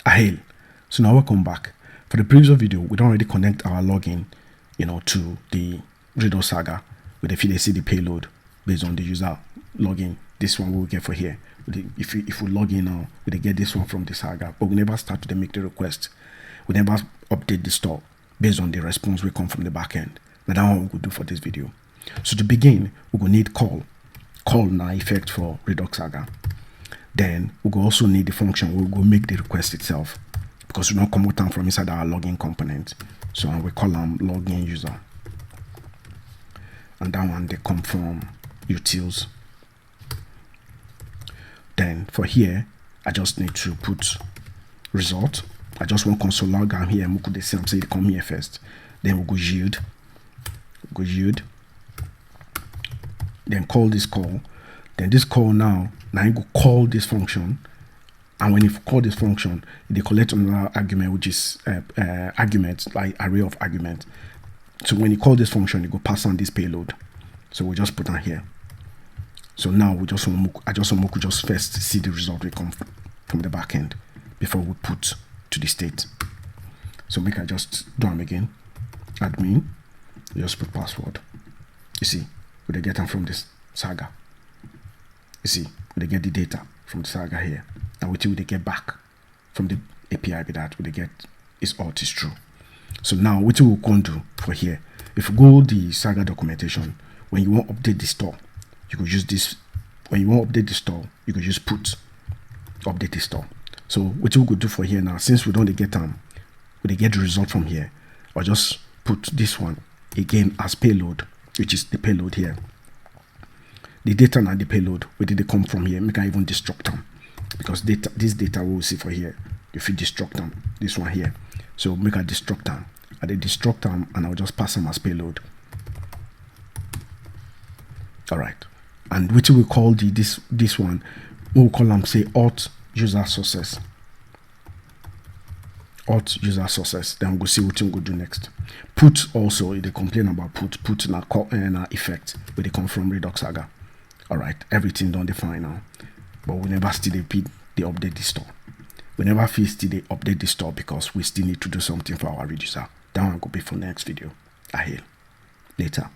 Hail. So now welcome back. For the previous video, we don't already connect our login, to the Redux-Saga with the cd payload based on the user login. This one we'll get for here. If we log in now, we get this one from the Saga, but we never start to make the request. We never update the store based on the response we come from the backend. But that's what we will do for this video. So to begin, we will need call now effect for Redux-Saga. Then we will also need the function. We will make the request itself because we don't come with them from inside our login component. So we call them login user, and that one they come from utils. Then for here, I just need to put result. I just want console log am here. We could the same say come here first. Then we go yield. Then call this call. Then this call now you go call this function. And when you call this function, they collect another argument, which is argument, like array of argument. So when you call this function, you go pass on this payload. So we just put on here. So now we just want to just first see the result we come from the backend before we put to the state. So make I just do them again. Admin, just put password. You see, we get them from this Saga. You see, we get the data from the Saga here. And until they get back from the API with that, they get is alt is true. So now what we can do for here, if you go the Saga documentation, when you want to update the store, you could use this. When you want to update the store, you could just put update the store. So what we could do for here now, since we don't get we get the result from here, I'll just put this one again as payload, which is the payload here. The data and the payload, where did they come from here? Make I even destruct them. Because this data we'll see for here, if you destruct them, this one here. So make a destruct them. I destruct them and I'll just pass them as payload. Alright. And which we call this one, we'll call them say auth user sources. Auth user sources. Then we'll see what we'll do next. Put also, they complain about put in a effect where they come from Redux-Saga. Alright, everything done define now. But we never still repeat the update the store. We never feel still they update the store because we still need to do something for our reducer. That one will be for next video. I hear later.